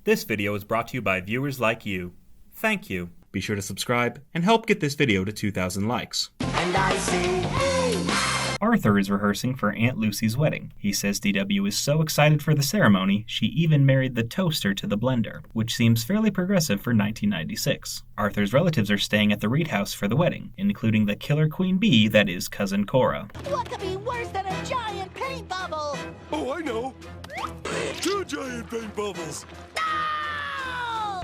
This video is brought to you by viewers like you. Thank you. Be sure to subscribe and help get this video to 2,000 likes. And I say, hey! Arthur is rehearsing for Aunt Lucy's wedding. He says DW is so excited for the ceremony, she even married the toaster to the blender, which seems fairly progressive for 1996. Arthur's relatives are staying at the Reed house for the wedding, including the killer queen bee that is Cousin Cora. What could be worse than a giant paint bubble? Oh, I know. 2 giant paint bubbles. No!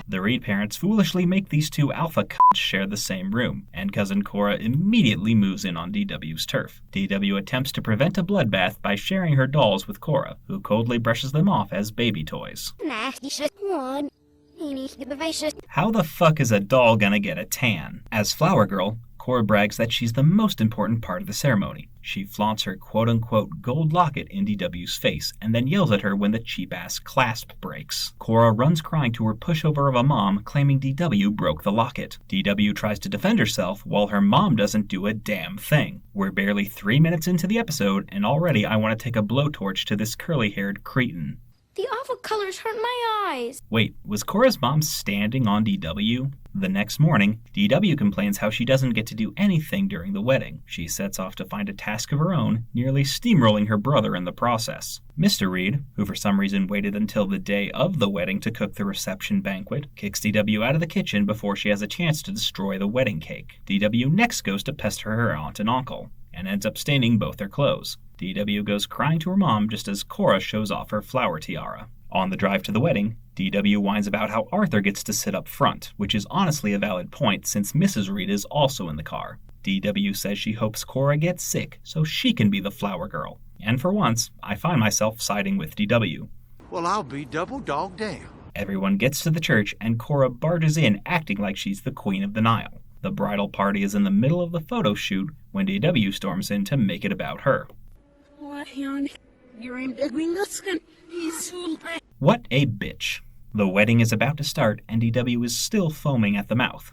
The Reed parents foolishly make these two alpha cunts share the same room, and Cousin Cora immediately moves in on DW's turf. DW attempts to prevent a bloodbath by sharing her dolls with Cora, who coldly brushes them off as baby toys. Nasty shit one. How the fuck is a doll gonna get a tan? As Flower Girl, Cora brags that she's the most important part of the ceremony. She flaunts her quote-unquote gold locket in DW's face and then yells at her when the cheap-ass clasp breaks. Cora runs crying to her pushover of a mom, claiming DW broke the locket. DW tries to defend herself while her mom doesn't do a damn thing. We're barely 3 minutes into the episode and already I want to take a blowtorch to this curly-haired cretin. The awful colors hurt my eyes. Wait, was Cora's mom standing on DW? The next morning, DW complains how she doesn't get to do anything during the wedding. She sets off to find a task of her own, nearly steamrolling her brother in the process. Mr. Reed, who for some reason waited until the day of the wedding to cook the reception banquet, kicks DW out of the kitchen before she has a chance to destroy the wedding cake. DW next goes to pester her aunt and uncle, and ends up staining both their clothes. DW goes crying to her mom just as Cora shows off her flower tiara. On the drive to the wedding, DW whines about how Arthur gets to sit up front, which is honestly a valid point since Mrs. Reed is also in the car. DW says she hopes Cora gets sick so she can be the flower girl. And for once, I find myself siding with DW. Well, I'll be double dog damn. Everyone gets to the church and Cora barges in acting like she's the Queen of the Nile. The bridal party is in the middle of the photo shoot when DW storms in to make it about her. What a bitch. The wedding is about to start and DW is still foaming at the mouth.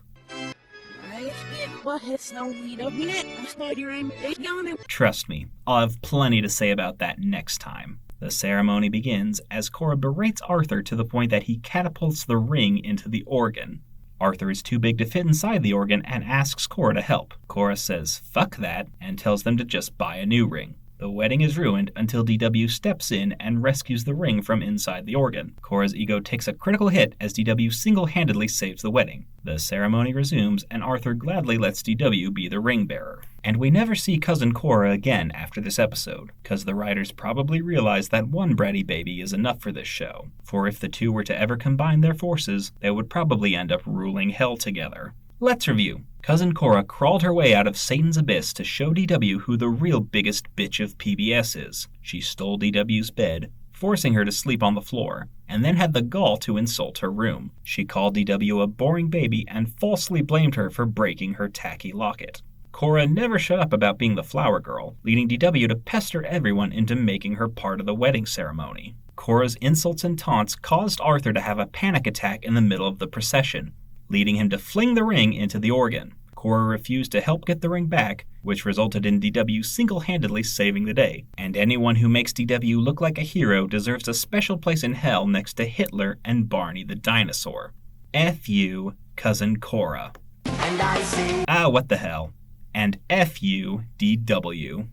Trust me, I'll have plenty to say about that next time. The ceremony begins as Cora berates Arthur to the point that he catapults the ring into the organ. Arthur is too big to fit inside the organ and asks Cora to help. Cora says fuck that and tells them to just buy a new ring. The wedding is ruined until DW steps in and rescues the ring from inside the organ. Cora's ego takes a critical hit as DW single-handedly saves the wedding. The ceremony resumes and Arthur gladly lets DW be the ring bearer. And we never see Cousin Cora again after this episode, cause the writers probably realized that one bratty baby is enough for this show. For if the two were to ever combine their forces, they would probably end up ruling hell together. Let's review. Cousin Cora crawled her way out of Satan's abyss to show DW who the real biggest bitch of PBS is. She stole DW's bed, forcing her to sleep on the floor, and then had the gall to insult her room. She called DW a boring baby and falsely blamed her for breaking her tacky locket. Cora never shut up about being the flower girl, leading DW to pester everyone into making her part of the wedding ceremony. Cora's insults and taunts caused Arthur to have a panic attack in the middle of the procession, leading him to fling the ring into the organ. Cora refused to help get the ring back, which resulted in DW single-handedly saving the day. And anyone who makes DW look like a hero deserves a special place in hell next to Hitler and Barney the dinosaur. F you, Cousin Cora. And I say, what the hell. And F you, DW.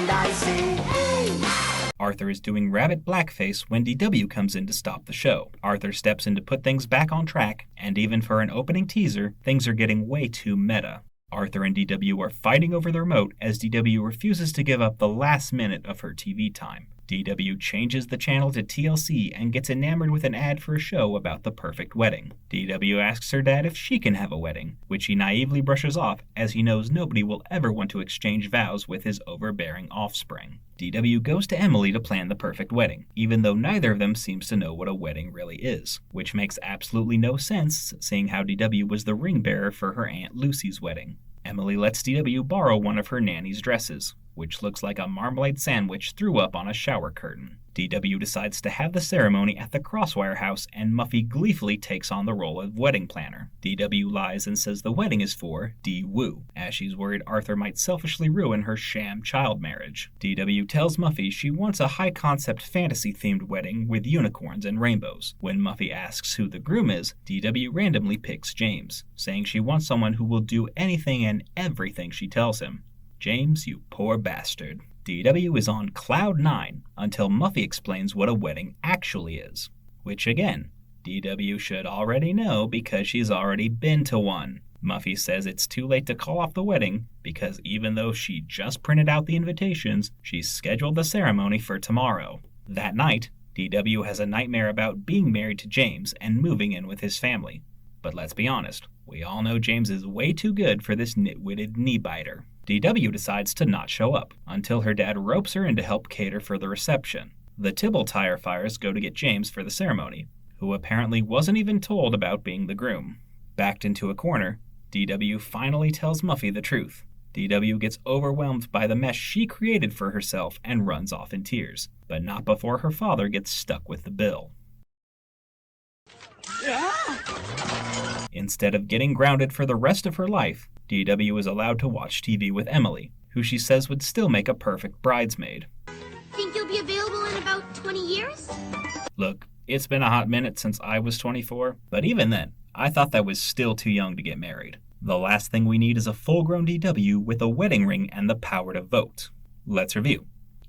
and I say, hey! Arthur is doing rabbit blackface when DW comes in to stop the show. Arthur steps in to put things back on track, and even for an opening teaser, things are getting way too meta. Arthur and DW are fighting over the remote as DW refuses to give up the last minute of her TV time. DW changes the channel to TLC and gets enamored with an ad for a show about the perfect wedding. DW asks her dad if she can have a wedding, which he naively brushes off as he knows nobody will ever want to exchange vows with his overbearing offspring. DW goes to Emily to plan the perfect wedding, even though neither of them seems to know what a wedding really is, which makes absolutely no sense seeing how DW was the ring bearer for her Aunt Lucy's wedding. Emily lets DW borrow one of her nanny's dresses. which looks like a marmalade sandwich threw up on a shower curtain. DW decides to have the ceremony at the Crosswire house, and Muffy gleefully takes on the role of wedding planner. DW lies and says the wedding is for D-Woo, as she's worried Arthur might selfishly ruin her sham child marriage. DW tells Muffy she wants a high-concept fantasy-themed wedding with unicorns and rainbows. When Muffy asks who the groom is, DW randomly picks James, saying she wants someone who will do anything and everything she tells him. James, you poor bastard. DW is on cloud 9 until Muffy explains what a wedding actually is. Which again, DW should already know because she's already been to one. Muffy says it's too late to call off the wedding because even though she just printed out the invitations, she's scheduled the ceremony for tomorrow. That night, DW has a nightmare about being married to James and moving in with his family. But let's be honest, we all know James is way too good for this nitwitted knee-biter. DW decides to not show up, until her dad ropes her in to help cater for the reception. The Tibble tire fires go to get James for the ceremony, who apparently wasn't even told about being the groom. Backed into a corner, DW finally tells Muffy the truth. DW gets overwhelmed by the mess she created for herself and runs off in tears, but not before her father gets stuck with the bill. Instead of getting grounded for the rest of her life, DW is allowed to watch TV with Emily, who she says would still make a perfect bridesmaid. Think you'll be available in about 20 years? Look, it's been a hot minute since I was 24, but even then, I thought that was still too young to get married. The last thing we need is a full-grown DW with a wedding ring and the power to vote. Let's review.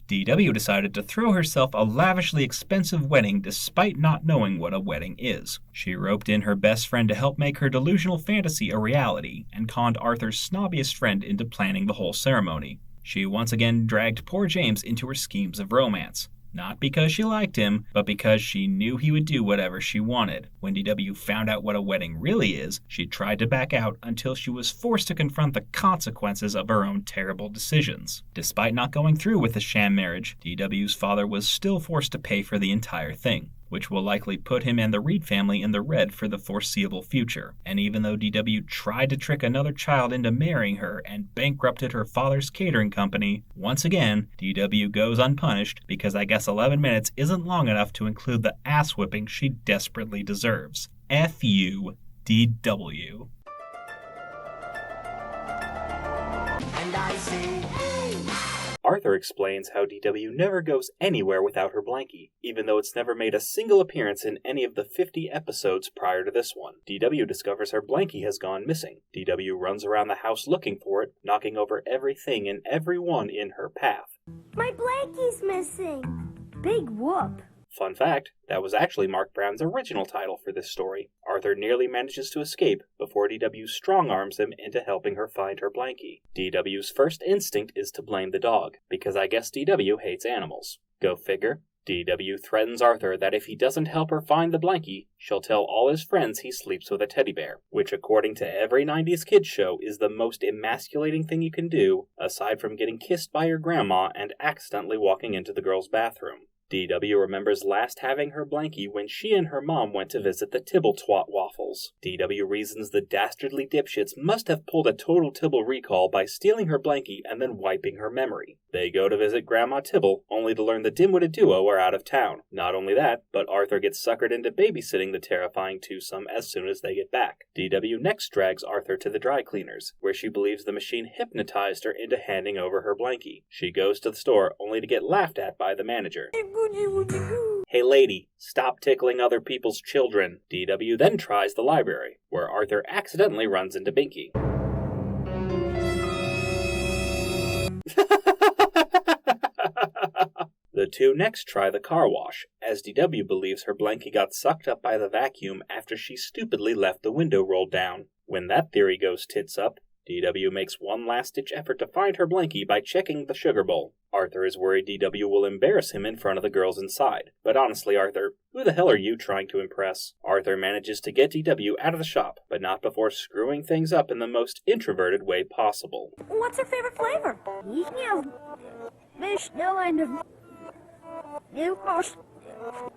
DW decided to throw herself a lavishly expensive wedding despite not knowing what a wedding is. She roped in her best friend to help make her delusional fantasy a reality, and conned Arthur's snobbiest friend into planning the whole ceremony. She once again dragged poor James into her schemes of romance. Not because she liked him, but because she knew he would do whatever she wanted. When DW found out what a wedding really is, she tried to back out until she was forced to confront the consequences of her own terrible decisions. Despite not going through with the sham marriage, DW's father was still forced to pay for the entire thing, which will likely put him and the Reed family in the red for the foreseeable future. And even though DW tried to trick another child into marrying her and bankrupted her father's catering company, once again, DW goes unpunished because I guess 11 minutes isn't long enough to include the ass whipping she desperately deserves. F you, DW. And I say, hey! Arthur explains how DW never goes anywhere without her Blankie, even though it's never made a single appearance in any of the 50 episodes prior to this one. DW discovers her Blankie has gone missing. DW runs around the house looking for it, knocking over everything and everyone in her path. My blankie's missing. Big whoop. Fun fact, that was actually Mark Brown's original title for this story. Arthur nearly manages to escape before DW strong-arms him into helping her find her Blankie. DW's first instinct is to blame the dog, because I guess DW hates animals. Go figure. DW threatens Arthur that if he doesn't help her find the Blankie, she'll tell all his friends he sleeps with a teddy bear, which according to every 90s kids show is the most emasculating thing you can do, aside from getting kissed by your grandma and accidentally walking into the girl's bathroom. DW remembers last having her Blankie when she and her mom went to visit the Tibble Twat Waffles. DW reasons the dastardly dipshits must have pulled a total Tibble recall by stealing her Blankie and then wiping her memory. They go to visit Grandma Tibble, only to learn the dim-witted duo are out of town. Not only that, but Arthur gets suckered into babysitting the terrifying twosome as soon as they get back. DW next drags Arthur to the dry cleaners, where she believes the machine hypnotized her into handing over her Blankie. She goes to the store only to get laughed at by the manager. Hey lady, stop tickling other people's children. DW then tries the library, where Arthur accidentally runs into Binky. The two next try the car wash, as DW believes her Blankie got sucked up by the vacuum after she stupidly left the window rolled down. When that theory goes tits up, DW makes one last-ditch effort to find her Blankie by checking the sugar bowl. Arthur is worried DW will embarrass him in front of the girls inside. But honestly, Arthur, who the hell are you trying to impress? Arthur manages to get DW out of the shop, but not before screwing things up in the most introverted way possible. What's her favorite flavor?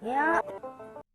Yeah.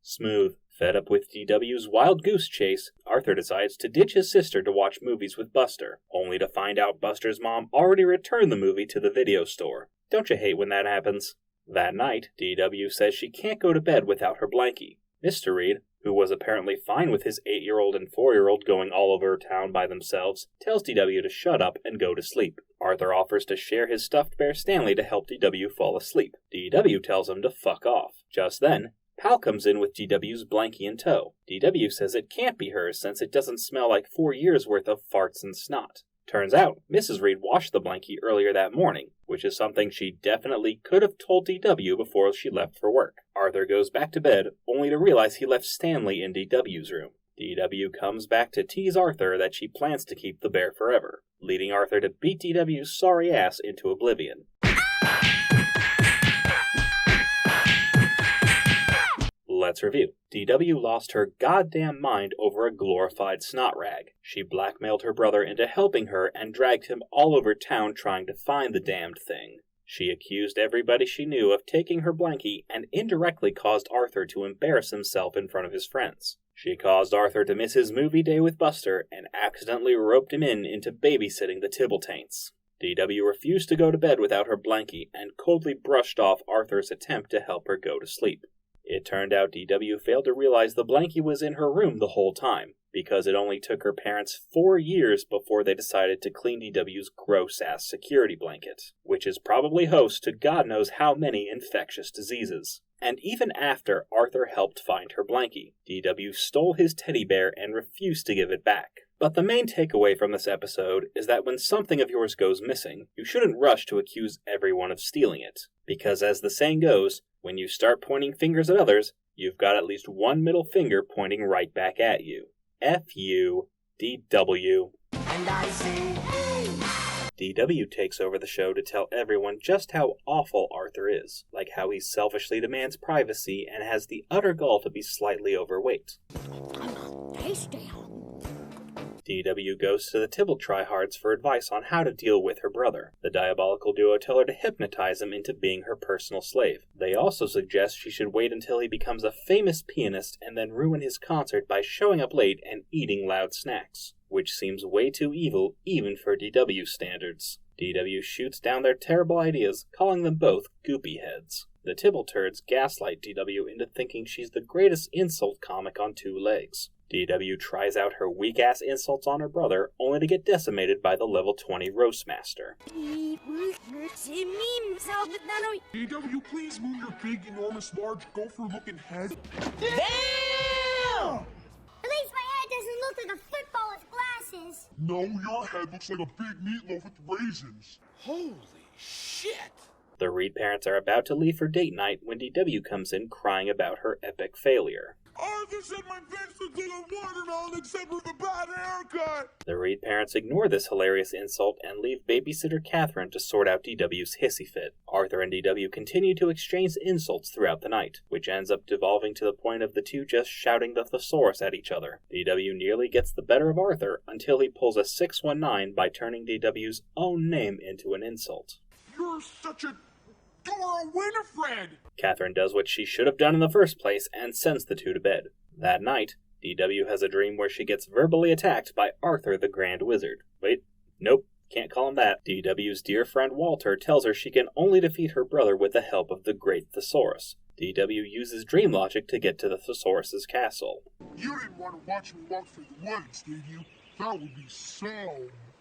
Smooth. Fed up with DW's wild goose chase, Arthur decides to ditch his sister to watch movies with Buster, only to find out Buster's mom already returned the movie to the video store. Don't you hate when that happens? That night, DW says she can't go to bed without her Blankie. Mr. Reed, who was apparently fine with his 8-year-old and 4-year-old going all over town by themselves, tells DW to shut up and go to sleep. Arthur offers to share his stuffed bear Stanley to help DW fall asleep. DW tells him to fuck off. Just then, Pal comes in with DW's Blankie in tow. DW says it can't be hers since it doesn't smell like 4 years' worth of farts and snot. Turns out, Mrs. Reed washed the Blankie earlier that morning, which is something she definitely could have told DW before she left for work. Arthur goes back to bed, only to realize he left Stanley in DW's room. DW comes back to tease Arthur that she plans to keep the bear forever, leading Arthur to beat DW's sorry ass into oblivion. Let's review. DW lost her goddamn mind over a glorified snot rag. She blackmailed her brother into helping her and dragged him all over town trying to find the damned thing. She accused everybody she knew of taking her Blankie and indirectly caused Arthur to embarrass himself in front of his friends. She caused Arthur to miss his movie day with Buster and accidentally roped him into babysitting the Tibbletaints. DW refused to go to bed without her Blankie and coldly brushed off Arthur's attempt to help her go to sleep. It turned out DW failed to realize the Blankie was in her room the whole time, because it only took her parents 4 years before they decided to clean DW's gross-ass security blanket, which is probably host to God knows how many infectious diseases. And even after Arthur helped find her Blankie, DW stole his teddy bear and refused to give it back. But the main takeaway from this episode is that when something of yours goes missing, you shouldn't rush to accuse everyone of stealing it. Because as the saying goes, when you start pointing fingers at others, you've got at least one middle finger pointing right back at you. F-U, D-W. And I say, hey! DW takes over the show to tell everyone just how awful Arthur is, like how he selfishly demands privacy and has the utter gall to be slightly overweight. Tasty. DW goes to the Tibble tryhards for advice on how to deal with her brother. The diabolical duo tell her to hypnotize him into being her personal slave. They also suggest she should wait until he becomes a famous pianist and then ruin his concert by showing up late and eating loud snacks, which seems way too evil even for DW standards. DW shoots down their terrible ideas, calling them both goopy heads. The Tibble turds gaslight DW into thinking she's the greatest insult comic on 2 legs. DW tries out her weak-ass insults on her brother, only to get decimated by the level 20 roast master. DW, please move your big, enormous, large, gopher-looking head. Damn! At least my head doesn't look like a football with glasses. No, your head looks like a big meatloaf with raisins. Holy shit! The Reed parents are about to leave for date night when DW comes in crying about her epic failure. Arthur said my face looks like a watermelon except for the bad haircut! The Reed parents ignore this hilarious insult and leave babysitter Catherine to sort out DW's hissy fit. Arthur and DW continue to exchange insults throughout the night, which ends up devolving to the point of the two just shouting the thesaurus at each other. DW nearly gets the better of Arthur until he pulls a 619 by turning DW's own name into an insult. You're such a Dora Winifred! Catherine does what she should have done in the first place and sends the two to bed. That night, DW has a dream where she gets verbally attacked by Arthur the Grand Wizard. Wait, nope, can't call him that. DW's dear friend Walter tells her she can only defeat her brother with the help of the Great Thesaurus. DW uses dream logic to get to the Thesaurus's castle. You didn't want to watch me walk through the woods, did you? That would be so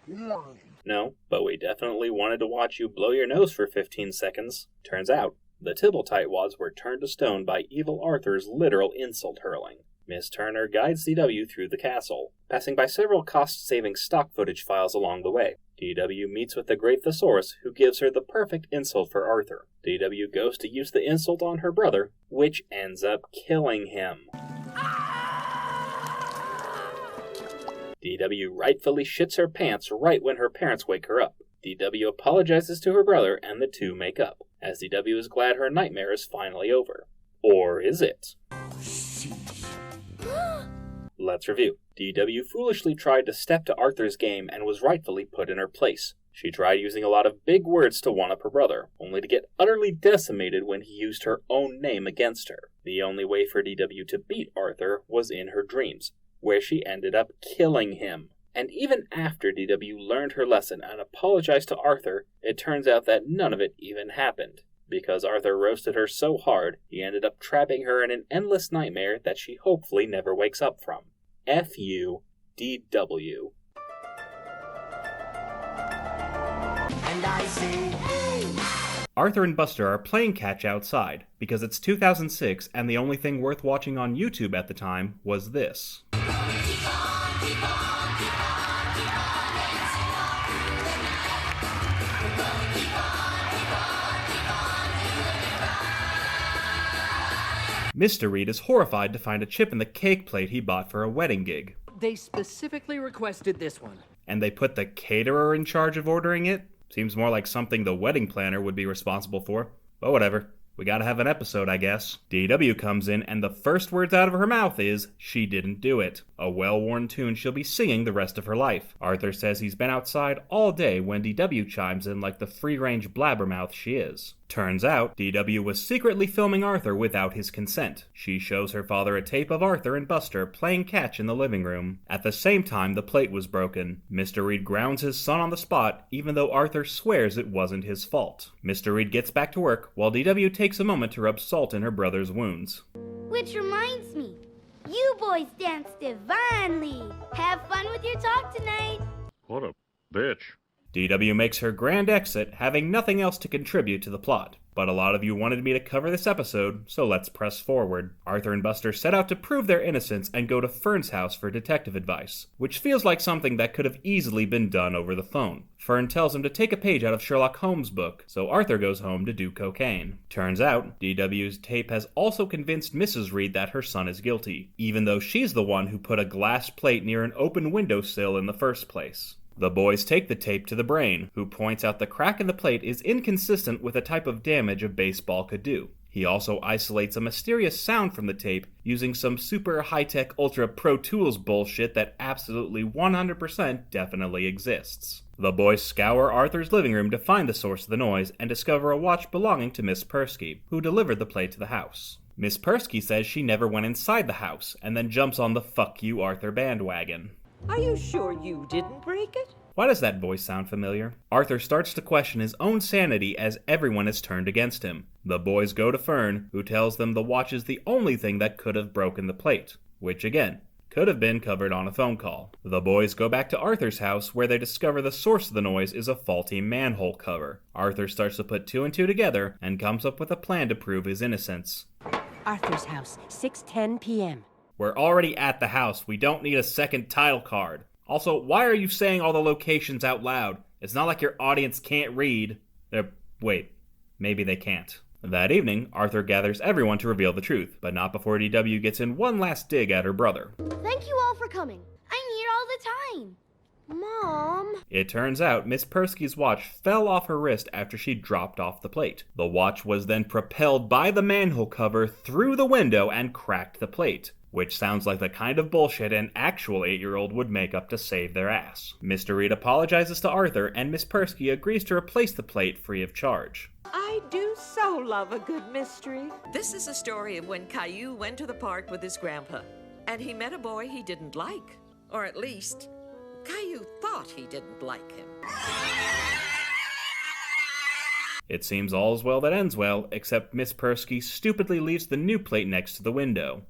boring. No, but we definitely wanted to watch you blow your nose for 15 seconds. Turns out, the Tibble tightwads were turned to stone by evil Arthur's literal insult hurling. Miss Turner guides DW through the castle, passing by several cost-saving stock footage files along the way. DW meets with the Great Thesaurus, who gives her the perfect insult for Arthur. DW goes to use the insult on her brother, which ends up killing him. DW rightfully shits her pants right when her parents wake her up. DW apologizes to her brother and the two make up, as DW is glad her nightmare is finally over. Or is it? Let's review. DW foolishly tried to step to Arthur's game and was rightfully put in her place. She tried using a lot of big words to one-up her brother, only to get utterly decimated when he used her own name against her. The only way for DW to beat Arthur was in her dreams, where she ended up killing him. And even after DW learned her lesson and apologized to Arthur, it turns out that none of it even happened. Because Arthur roasted her so hard, he ended up trapping her in an endless nightmare that she hopefully never wakes up from. F.U. DW. And I say, hey! Arthur and Buster are playing catch outside, because it's 2006 and the only thing worth watching on YouTube at the time was this. Mr. Reed is horrified to find a chip in the cake plate he bought for a wedding gig. They specifically requested this one. And they put the caterer in charge of ordering it? Seems more like something the wedding planner would be responsible for. But whatever. We gotta have an episode, I guess. DW comes in, and the first words out of her mouth is, she didn't do it. A well-worn tune she'll be singing the rest of her life. Arthur says he's been outside all day when DW chimes in like the free-range blabbermouth she is. Turns out, DW was secretly filming Arthur without his consent. She shows her father a tape of Arthur and Buster playing catch in the living room. At the same time, the plate was broken. Mr. Reed grounds his son on the spot, even though Arthur swears it wasn't his fault. Mr. Reed gets back to work, while DW takes a moment to rub salt in her brother's wounds. Which reminds me, you boys dance divinely. Have fun with your talk tonight. What a bitch. DW makes her grand exit, having nothing else to contribute to the plot. But a lot of you wanted me to cover this episode, so let's press forward. Arthur and Buster set out to prove their innocence and go to Fern's house for detective advice, which feels like something that could have easily been done over the phone. Fern tells him to take a page out of Sherlock Holmes' book, so Arthur goes home to do cocaine. Turns out, DW's tape has also convinced Mrs. Reed that her son is guilty, even though she's the one who put a glass plate near an open windowsill in the first place. The boys take the tape to the brain, who points out the crack in the plate is inconsistent with the type of damage a baseball could do. He also isolates a mysterious sound from the tape using some super high-tech Ultra Pro Tools bullshit that absolutely 100% definitely exists. The boys scour Arthur's living room to find the source of the noise and discover a watch belonging to Miss Persky, who delivered the plate to the house. Miss Persky says she never went inside the house, and then jumps on the fuck you Arthur bandwagon. Are you sure you didn't break it? Why does that voice sound familiar? Arthur starts to question his own sanity as everyone is turned against him. The boys go to Fern, who tells them the watch is the only thing that could have broken the plate, which again, could have been covered on a phone call. The boys go back to Arthur's house, where they discover the source of the noise is a faulty manhole cover. Arthur starts to put two and two together and comes up with a plan to prove his innocence. Arthur's house, 6:10 p.m. We're already at the house. We don't need a second title card. Also, why are you saying all the locations out loud? It's not like your audience can't read. Wait, maybe they can't. That evening, Arthur gathers everyone to reveal the truth, but not before DW gets in one last dig at her brother. Thank you all for coming. I'm here all the time. Mom. It turns out Miss Persky's watch fell off her wrist after she dropped off the plate. The watch was then propelled by the manhole cover through the window and cracked the plate, which sounds like the kind of bullshit an actual 8-year-old would make up to save their ass. Mr. Reed apologizes to Arthur, and Miss Persky agrees to replace the plate free of charge. I do so love a good mystery. This is a story of when Caillou went to the park with his grandpa, and he met a boy he didn't like. Or at least, Caillou thought he didn't like him. It seems all is well that ends well, except Miss Persky stupidly leaves the new plate next to the window.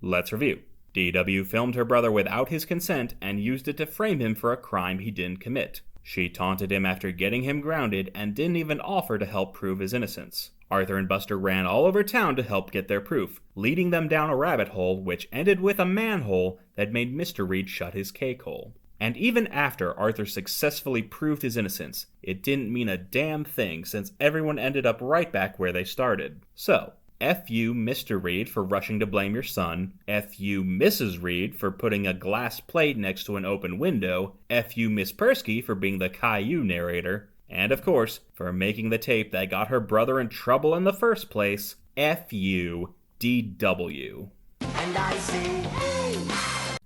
Let's review. DW filmed her brother without his consent and used it to frame him for a crime he didn't commit. She taunted him after getting him grounded and didn't even offer to help prove his innocence. Arthur and Buster ran all over town to help get their proof, leading them down a rabbit hole which ended with a manhole that made Mr. Reed shut his cake hole. And even after Arthur successfully proved his innocence, it didn't mean a damn thing since everyone ended up right back where they started. So, F you, Mr. Reed, for rushing to blame your son. F you, Mrs. Reed, for putting a glass plate next to an open window. F you, Miss Persky, for being the Caillou narrator. And of course, for making the tape that got her brother in trouble in the first place. FUDW. And I say, hey!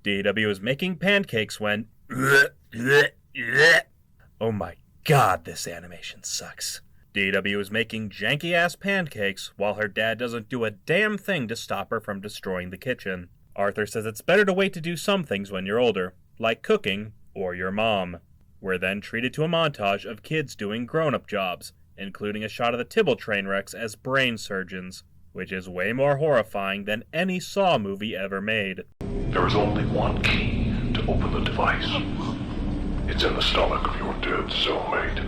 DW is making pancakes when... Oh my god, this animation sucks. DW is making janky-ass pancakes while her dad doesn't do a damn thing to stop her from destroying the kitchen. Arthur says it's better to wait to do some things when you're older, like cooking or your mom. We're then treated to a montage of kids doing grown-up jobs, including a shot of the Tibble train wrecks as brain surgeons, which is way more horrifying than any Saw movie ever made. There is only one key to open the device. It's in the stomach of your dead cellmate.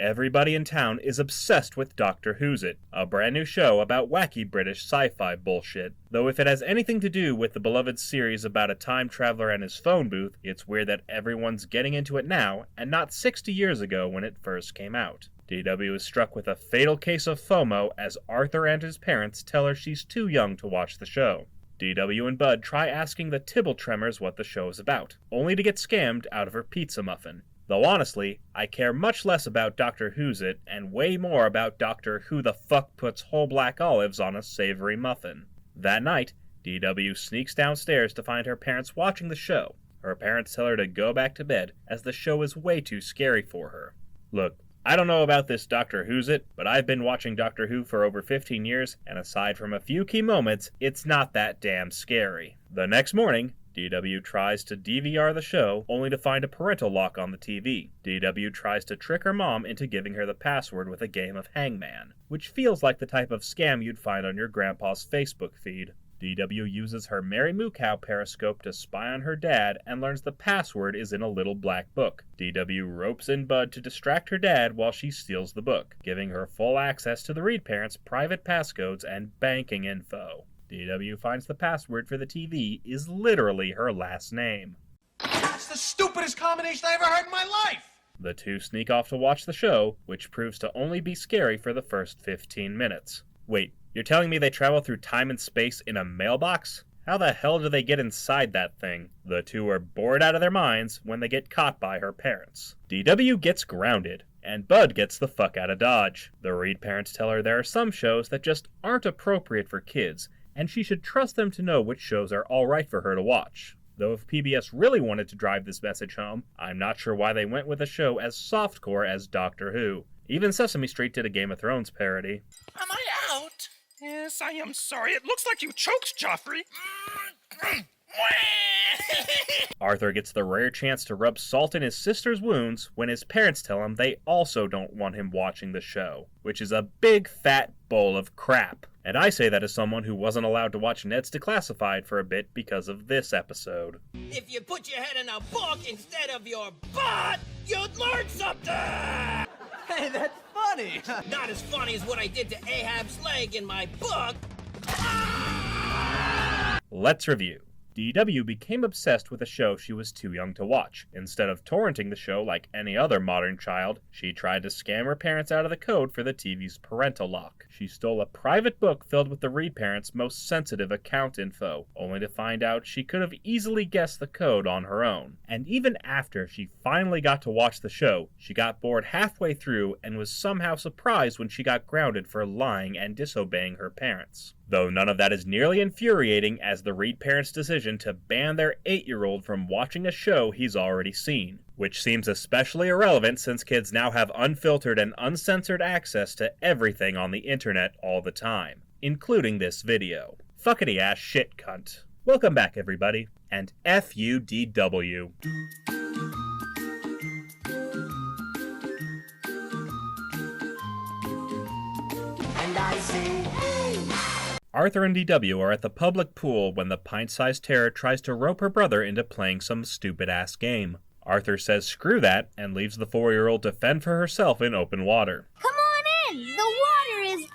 Everybody in town is obsessed with Dr. Whosit, a brand new show about wacky British sci-fi bullshit. Though if it has anything to do with the beloved series about a time traveler and his phone booth, it's weird that everyone's getting into it now, and not 60 years ago when it first came out. DW is struck with a fatal case of FOMO as Arthur and his parents tell her she's too young to watch the show. DW and Bud try asking the Tibble Tremors what the show is about, only to get scammed out of her pizza muffin. Though honestly, I care much less about Dr. Whosit and way more about Dr. Who the fuck puts whole black olives on a savory muffin. That night, DW sneaks downstairs to find her parents watching the show. Her parents tell her to go back to bed as the show is way too scary for her. Look, I don't know about this Dr. Whosit, but I've been watching Doctor Who for over 15 years, and aside from a few key moments, it's not that damn scary. The next morning, DW tries to DVR the show, only to find a parental lock on the TV. DW tries to trick her mom into giving her the password with a game of Hangman, which feels like the type of scam you'd find on your grandpa's Facebook feed. DW uses her Mary Moo Cow periscope to spy on her dad and learns the password is in a little black book. DW ropes in Bud to distract her dad while she steals the book, giving her full access to the Reed parents' private passcodes and banking info. DW finds the password for the TV is literally her last name. That's the stupidest combination I ever heard in my life! The two sneak off to watch the show, which proves to only be scary for the first 15 minutes. Wait, you're telling me they travel through time and space in a mailbox? How the hell do they get inside that thing? The two are bored out of their minds when they get caught by her parents. DW gets grounded, and Bud gets the fuck out of Dodge. The Reed parents tell her there are some shows that just aren't appropriate for kids, and she should trust them to know which shows are alright for her to watch. Though if PBS really wanted to drive this message home, I'm not sure why they went with a show as softcore as Doctor Who. Even Sesame Street did a Game of Thrones parody. Am I out? Yes, I am sorry. It looks like you choked, Joffrey. Arthur gets the rare chance to rub salt in his sister's wounds when his parents tell him they also don't want him watching the show, which is a big fat bowl of crap. And I say that as someone who wasn't allowed to watch Ned's Declassified for a bit because of this episode. If you put your head in a book instead of your butt, you'd learn something! Hey, that's funny! Not as funny as what I did to Ahab's leg in my book. Let's review. DW became obsessed with a show she was too young to watch. Instead of torrenting the show like any other modern child, she tried to scam her parents out of the code for the TV's parental lock. She stole a private book filled with the Reed parents' most sensitive account info, only to find out she could have easily guessed the code on her own. And even after she finally got to watch the show, she got bored halfway through and was somehow surprised when she got grounded for lying and disobeying her parents. Though none of that is nearly infuriating as the Reed parents' decision to ban their 8-year-old from watching a show he's already seen, which seems especially irrelevant since kids now have unfiltered and uncensored access to everything on the internet all the time, including this video. Fuckity ass shit cunt. Welcome back everybody, and FUDW. And I say, hey! Arthur and DW are at the public pool when the pint-sized terror tries to rope her brother into playing some stupid-ass game. Arthur says screw that and leaves the 4-year-old to fend for herself in open water. Come on in! The water is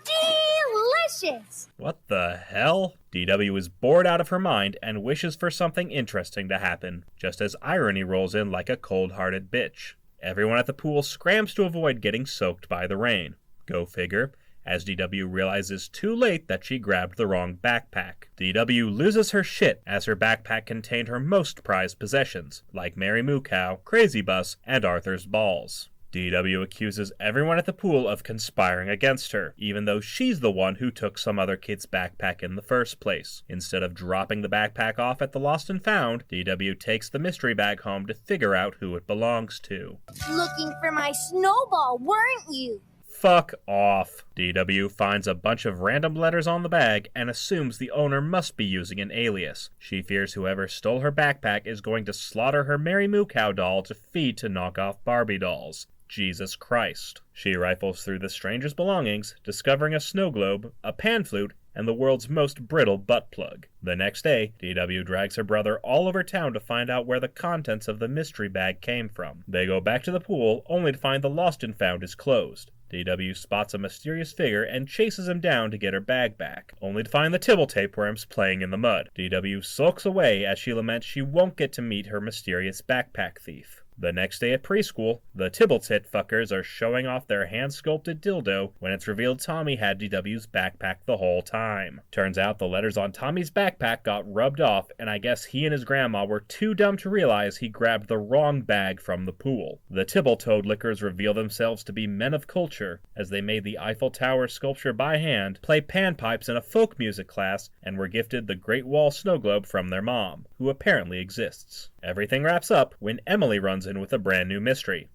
delicious! What the hell? DW is bored out of her mind and wishes for something interesting to happen, just as irony rolls in like a cold-hearted bitch. Everyone at the pool scrams to avoid getting soaked by the rain. Go figure. As DW realizes too late that she grabbed the wrong backpack. DW loses her shit as her backpack contained her most prized possessions, like Mary Moo Cow, Crazy Bus, and Arthur's balls. DW accuses everyone at the pool of conspiring against her, even though she's the one who took some other kid's backpack in the first place. Instead of dropping the backpack off at the Lost and Found, DW takes the mystery bag home to figure out who it belongs to. Looking for my Snowball, weren't you? Fuck off. DW finds a bunch of random letters on the bag and assumes the owner must be using an alias. She fears whoever stole her backpack is going to slaughter her Mary Moo Cow doll to feed to knockoff Barbie dolls. Jesus Christ. She rifles through the stranger's belongings, discovering a snow globe, a pan flute, and the world's most brittle butt plug. The next day, DW drags her brother all over town to find out where the contents of the mystery bag came from. They go back to the pool, only to find the Lost and Found is closed. DW spots a mysterious figure and chases him down to get her bag back, only to find the Tibble tapeworms playing in the mud. DW sulks away as she laments she won't get to meet her mysterious backpack thief. The next day at preschool, the Tibbletit fuckers are showing off their hand-sculpted dildo when it's revealed Tommy had DW's backpack the whole time. Turns out the letters on Tommy's backpack got rubbed off, and I guess he and his grandma were too dumb to realize he grabbed the wrong bag from the pool. The Tibbletoad lickers reveal themselves to be men of culture, as they made the Eiffel Tower sculpture by hand, play panpipes in a folk music class, and were gifted the Great Wall snow globe from their mom, who apparently exists. Everything wraps up when Emily runs in with a brand new mystery.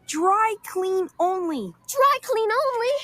Dry clean only. Dry clean only?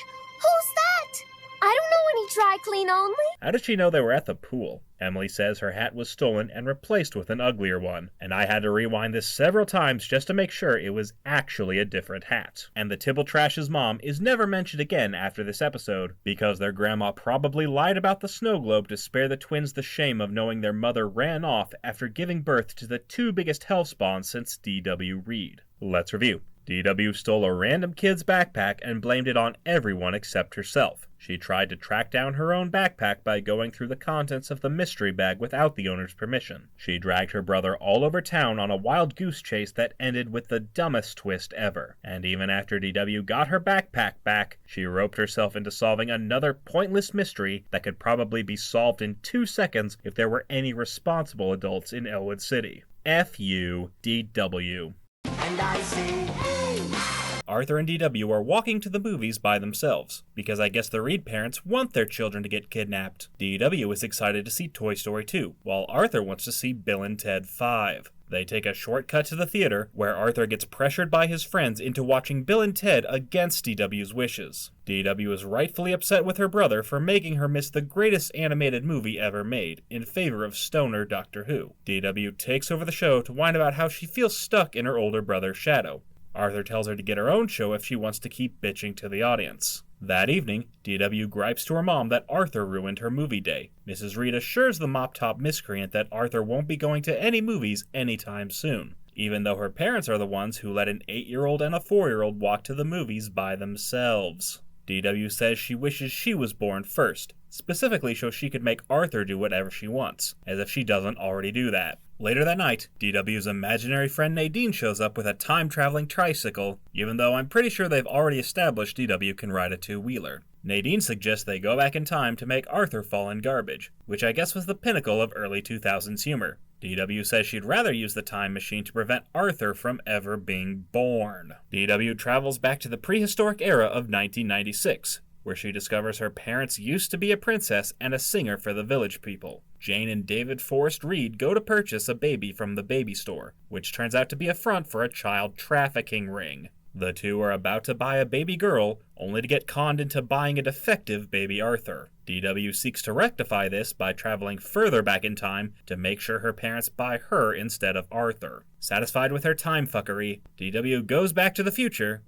Who's that? I don't know any dry clean only. How did she know they were at the pool? Emily says her hat was stolen and replaced with an uglier one, and I had to rewind this several times just to make sure it was actually a different hat. And the Tibble Trash's mom is never mentioned again after this episode, because their grandma probably lied about the snow globe to spare the twins the shame of knowing their mother ran off after giving birth to the two biggest hellspawns since D.W. Reed. Let's review. DW stole a random kid's backpack and blamed it on everyone except herself. She tried to track down her own backpack by going through the contents of the mystery bag without the owner's permission. She dragged her brother all over town on a wild goose chase that ended with the dumbest twist ever. And even after DW got her backpack back, she roped herself into solving another pointless mystery that could probably be solved in 2 seconds if there were any responsible adults in Elwood City. F you, DW. And I say, hey! Arthur and DW are walking to the movies by themselves, because I guess the Reed parents want their children to get kidnapped. DW is excited to see Toy Story 2, while Arthur wants to see Bill and Ted 5. They take a shortcut to the theater, where Arthur gets pressured by his friends into watching Bill and Ted against DW's wishes. DW is rightfully upset with her brother for making her miss the greatest animated movie ever made, in favor of stoner Doctor Who. DW takes over the show to whine about how she feels stuck in her older brother's shadow. Arthur tells her to get her own show if she wants to keep bitching to the audience. That evening, DW gripes to her mom that Arthur ruined her movie day. Mrs. Reed assures the mop-top miscreant that Arthur won't be going to any movies anytime soon, even though her parents are the ones who let an 8-year-old and a 4-year-old walk to the movies by themselves. DW says she wishes she was born first, specifically so she could make Arthur do whatever she wants, as if she doesn't already do that. Later that night, DW's imaginary friend Nadine shows up with a time-traveling tricycle, even though I'm pretty sure they've already established DW can ride a two-wheeler. Nadine suggests they go back in time to make Arthur fall in garbage, which I guess was the pinnacle of early 2000s humor. DW says she'd rather use the time machine to prevent Arthur from ever being born. DW travels back to the prehistoric era of 1996, where she discovers her parents used to be a princess and a singer for the village people. Jane and David Forrest Reed go to purchase a baby from the baby store, which turns out to be a front for a child trafficking ring. The two are about to buy a baby girl, only to get conned into buying a defective baby Arthur. DW seeks to rectify this by traveling further back in time to make sure her parents buy her instead of Arthur. Satisfied with her time fuckery, DW goes back to the future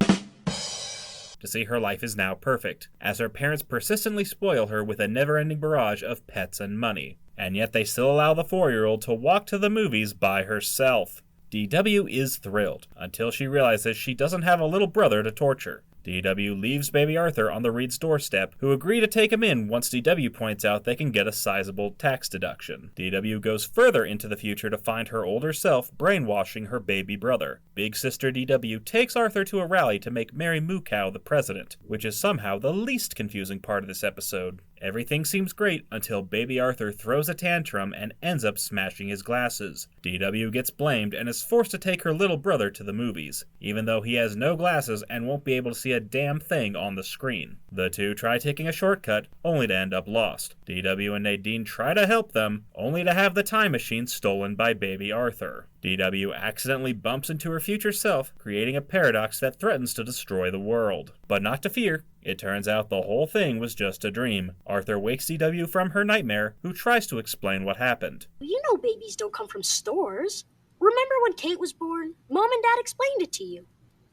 to see her life is now perfect, as her parents persistently spoil her with a never-ending barrage of pets and money. And yet they still allow the 4-year-old to walk to the movies by herself. DW is thrilled, until she realizes she doesn't have a little brother to torture. DW leaves baby Arthur on the Reed's doorstep, who agree to take him in once DW points out they can get a sizable tax deduction. DW goes further into the future to find her older self brainwashing her baby brother. Big sister DW takes Arthur to a rally to make Mary Moo Cow the president, which is somehow the least confusing part of this episode. Everything seems great until baby Arthur throws a tantrum and ends up smashing his glasses. DW gets blamed and is forced to take her little brother to the movies, even though he has no glasses and won't be able to see a damn thing on the screen. The two try taking a shortcut, only to end up lost. DW and Nadine try to help them, only to have the time machine stolen by baby Arthur. DW accidentally bumps into her future self, creating a paradox that threatens to destroy the world. But not to fear, it turns out the whole thing was just a dream. Arthur wakes DW from her nightmare, who tries to explain what happened. You know babies don't come from stores. Remember when Kate was born? Mom and Dad explained it to you.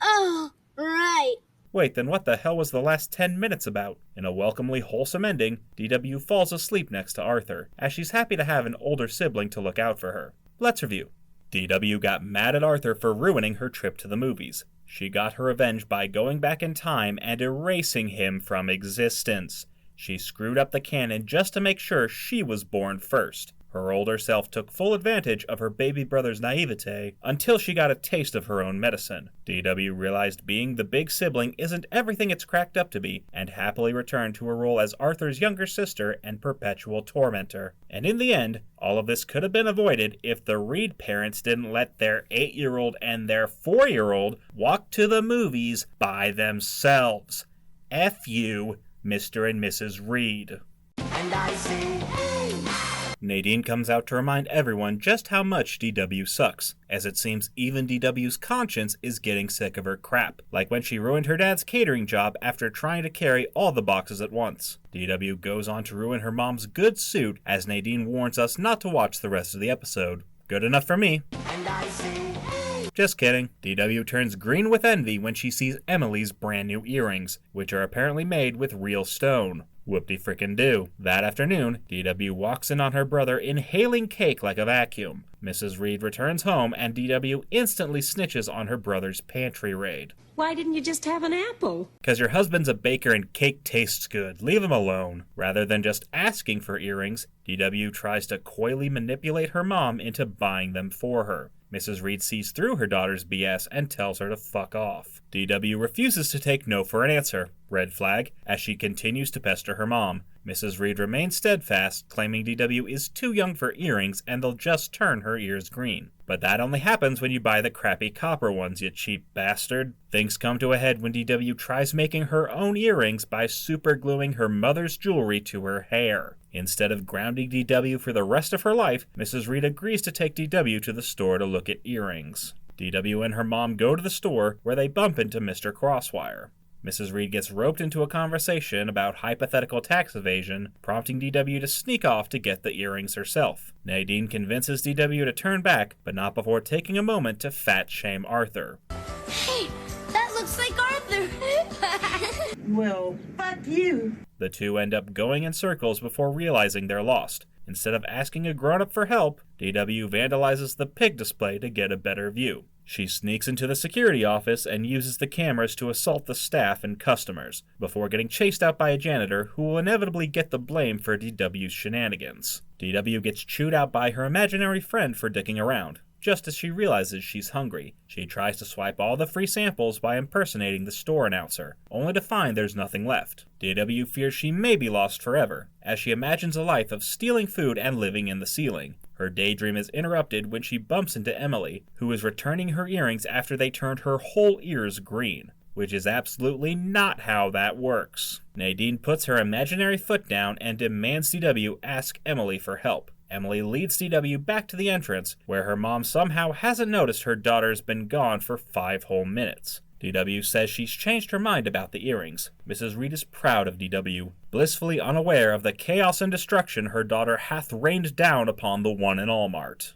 Oh, right. Wait, then what the hell was the last 10 minutes about? In a welcomely wholesome ending, DW falls asleep next to Arthur, as she's happy to have an older sibling to look out for her. Let's review. DW got mad at Arthur for ruining her trip to the movies. She got her revenge by going back in time and erasing him from existence. She screwed up the canon just to make sure she was born first. Her older self took full advantage of her baby brother's naivete until she got a taste of her own medicine. DW realized being the big sibling isn't everything it's cracked up to be, and happily returned to her role as Arthur's younger sister and perpetual tormentor. And in the end, all of this could have been avoided if the Reed parents didn't let their 8-year-old and their 4-year-old walk to the movies by themselves. F you, Mr. and Mrs. Reed. And I say, hey! Nadine comes out to remind everyone just how much DW sucks, as it seems even DW's conscience is getting sick of her crap, like when she ruined her dad's catering job after trying to carry all the boxes at once. DW goes on to ruin her mom's good suit, as Nadine warns us not to watch the rest of the episode. Good enough for me. And I say, hey! Just kidding. DW turns green with envy when she sees Emily's brand new earrings, which are apparently made with real stone. Whoop-de-frickin-do. That afternoon, DW walks in on her brother inhaling cake like a vacuum. Mrs. Reed returns home and DW instantly snitches on her brother's pantry raid. Why didn't you just have an apple? 'Cause your husband's a baker and cake tastes good. Leave him alone. Rather than just asking for earrings, DW tries to coyly manipulate her mom into buying them for her. Mrs. Reed sees through her daughter's BS and tells her to fuck off. DW refuses to take no for an answer. Red flag, as she continues to pester her mom. Mrs. Reed remains steadfast, claiming DW is too young for earrings and they'll just turn her ears green. But that only happens when you buy the crappy copper ones, you cheap bastard. Things come to a head when DW tries making her own earrings by supergluing her mother's jewelry to her hair. Instead of grounding DW for the rest of her life, Mrs. Reed agrees to take DW to the store to look at earrings. DW and her mom go to the store, where they bump into Mr. Crosswire. Mrs. Reed gets roped into a conversation about hypothetical tax evasion, prompting DW to sneak off to get the earrings herself. Nadine convinces DW to turn back, but not before taking a moment to fat-shame Arthur. Hey, that looks like Arthur. Well, fuck you. The two end up going in circles before realizing they're lost. Instead of asking a grown-up for help, DW vandalizes the pig display to get a better view. She sneaks into the security office and uses the cameras to assault the staff and customers, before getting chased out by a janitor who will inevitably get the blame for DW's shenanigans. DW gets chewed out by her imaginary friend for dicking around. Just as she realizes she's hungry, she tries to swipe all the free samples by impersonating the store announcer, only to find there's nothing left. DW fears she may be lost forever, as she imagines a life of stealing food and living in the ceiling. Her daydream is interrupted when she bumps into Emily, who is returning her earrings after they turned her whole ears green, which is absolutely not how that works. Nadine puts her imaginary foot down and demands DW ask Emily for help. Emily leads DW back to the entrance, where her mom somehow hasn't noticed her daughter's been gone for 5 whole minutes. DW says she's changed her mind about the earrings. Mrs. Reed is proud of DW, blissfully unaware of the chaos and destruction her daughter hath rained down upon the one and all mart.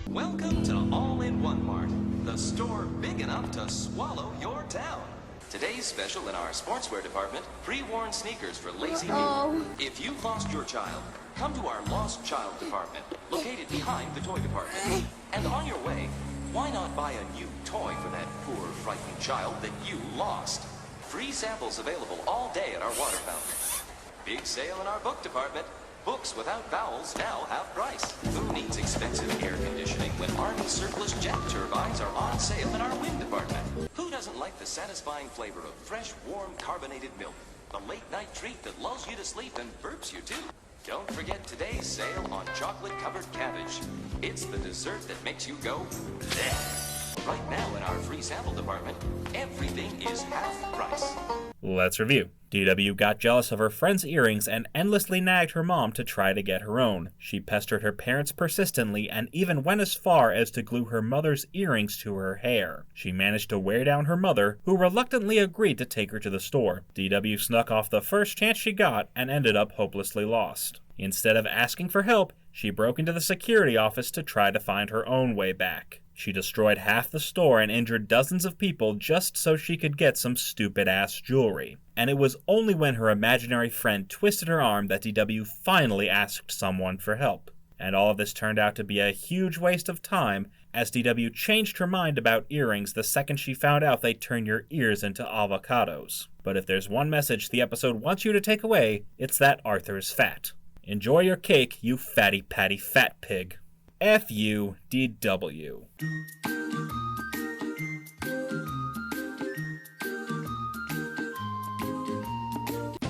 Welcome to All-in-One Mart, the store big enough to swallow your town. Today's special in our sportswear department, pre-worn sneakers for lazy people. If you've lost your child, come to our Lost Child department, located behind the toy department. And on your way, why not buy a new toy for that poor, frightened child that you lost? Free samples available all day at our water fountain. Big sale in our book department. Books without vowels now half price. Who needs expensive air conditioning when Army surplus jet turbines are on sale in our wind department? Who doesn't doesn't like the satisfying flavor of fresh, warm, carbonated milk? The late-night treat that lulls you to sleep and burps you too. Don't forget today's sale on chocolate-covered cabbage. It's the dessert that makes you go bleh. Right now in our free sample department, everything is half price. Let's review. DW got jealous of her friend's earrings and endlessly nagged her mom to try to get her own. She pestered her parents persistently and even went as far as to glue her mother's earrings to her hair. She managed to wear down her mother, who reluctantly agreed to take her to the store. DW snuck off the first chance she got and ended up hopelessly lost. Instead of asking for help, she broke into the security office to try to find her own way back. She destroyed half the store and injured dozens of people just so she could get some stupid-ass jewelry. And it was only when her imaginary friend twisted her arm that DW finally asked someone for help. And all of this turned out to be a huge waste of time, as DW changed her mind about earrings the second she found out they turn your ears into avocados. But if there's one message the episode wants you to take away, it's that Arthur's fat. Enjoy your cake, you fatty patty fat pig. F-U-D-W.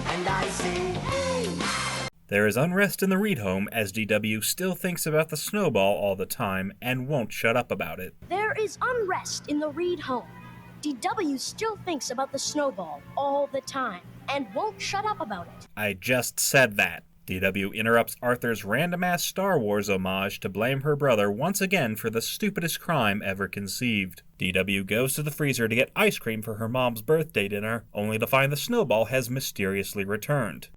And I say, hey! There is unrest in the Reed home as DW still thinks about the Snowball all the time and won't shut up about it. There is unrest in the Reed home. DW still thinks about the Snowball all the time and won't shut up about it. I just said that. DW interrupts Arthur's random-ass Star Wars homage to blame her brother once again for the stupidest crime ever conceived. DW goes to the freezer to get ice cream for her mom's birthday dinner, only to find the Snowball has mysteriously returned.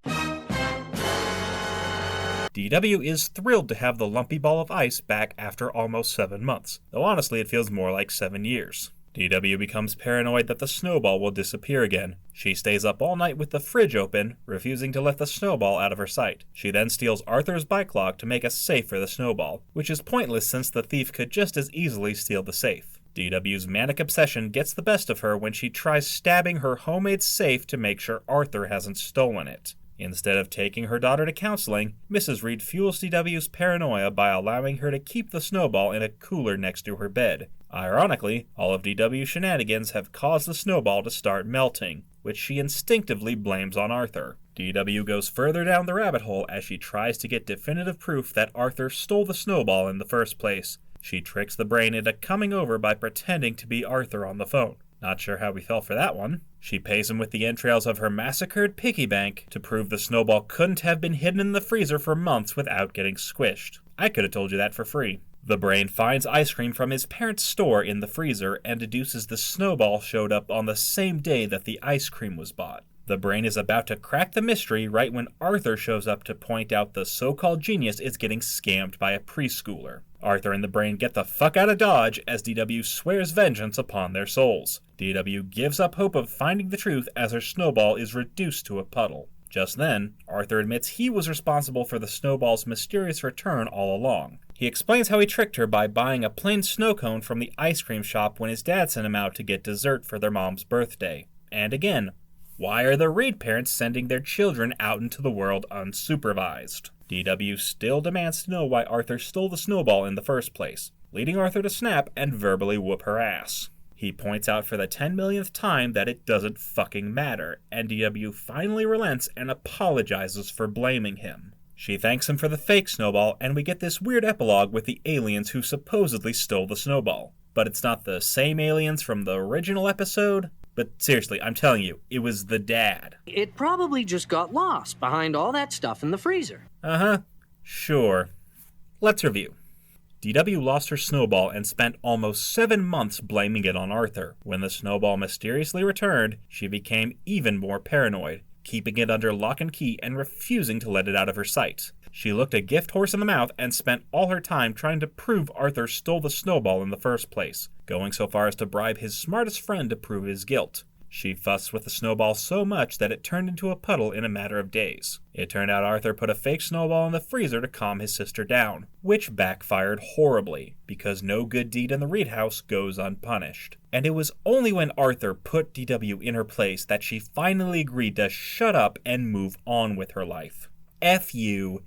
DW is thrilled to have the lumpy ball of ice back after almost 7 months, though honestly it feels more like 7 years. DW becomes paranoid that the Snowball will disappear again. She stays up all night with the fridge open, refusing to let the Snowball out of her sight. She then steals Arthur's bike lock to make a safe for the Snowball, which is pointless since the thief could just as easily steal the safe. DW's manic obsession gets the best of her when she tries stabbing her homemade safe to make sure Arthur hasn't stolen it. Instead of taking her daughter to counseling, Mrs. Reed fuels DW's paranoia by allowing her to keep the Snowball in a cooler next to her bed. Ironically, all of DW's shenanigans have caused the Snowball to start melting, which she instinctively blames on Arthur. DW goes further down the rabbit hole as she tries to get definitive proof that Arthur stole the Snowball in the first place. She tricks the brain into coming over by pretending to be Arthur on the phone. Not sure how we fell for that one. She pays him with the entrails of her massacred piggy bank to prove the Snowball couldn't have been hidden in the freezer for months without getting squished. I could have told you that for free. The brain finds ice cream from his parents' store in the freezer and deduces the Snowball showed up on the same day that the ice cream was bought. The brain is about to crack the mystery right when Arthur shows up to point out the so-called genius is getting scammed by a preschooler. Arthur and the brain get the fuck out of Dodge as DW swears vengeance upon their souls. DW gives up hope of finding the truth as her Snowball is reduced to a puddle. Just then, Arthur admits he was responsible for the Snowball's mysterious return all along. He explains how he tricked her by buying a plain snow cone from the ice cream shop when his dad sent him out to get dessert for their mom's birthday. And again, why are the Reed parents sending their children out into the world unsupervised? DW still demands to know why Arthur stole the Snowball in the first place, leading Arthur to snap and verbally whoop her ass. He points out for the 10 millionth time that it doesn't fucking matter, and DW finally relents and apologizes for blaming him. She thanks him for the fake Snowball, and we get this weird epilogue with the aliens who supposedly stole the Snowball. But it's not the same aliens from the original episode. But seriously, I'm telling you, it was the dad. It probably just got lost behind all that stuff in the freezer. Uh-huh. Sure. Let's review. DW lost her Snowball and spent almost 7 months blaming it on Arthur. When the Snowball mysteriously returned, she became even more paranoid, keeping it under lock and key and refusing to let it out of her sight. She looked a gift horse in the mouth and spent all her time trying to prove Arthur stole the Snowball in the first place, going so far as to bribe his smartest friend to prove his guilt. She fussed with the Snowball so much that it turned into a puddle in a matter of days. It turned out Arthur put a fake Snowball in the freezer to calm his sister down, which backfired horribly, because no good deed in the Reed house goes unpunished. And it was only when Arthur put DW in her place that she finally agreed to shut up and move on with her life. F-U-D-W.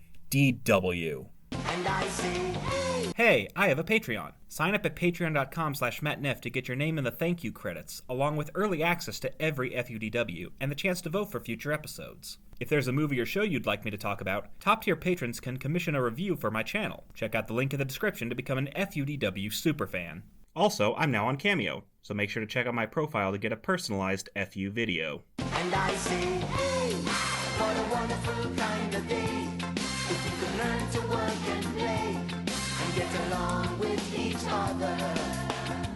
And I say, hey! Hey, I have a Patreon. Sign up at patreon.com/mattneff to get your name in the thank you credits, along with early access to every FUDW and the chance to vote for future episodes. If there's a movie or show you'd like me to talk about, top-tier patrons can commission a review for my channel. Check out the link in the description to become an FUDW superfan. Also, I'm now on Cameo, so make sure to check out my profile to get a personalized FU video. And I say, hey, what a wonderful kind of day. If you can learn to work and play and get along with each other.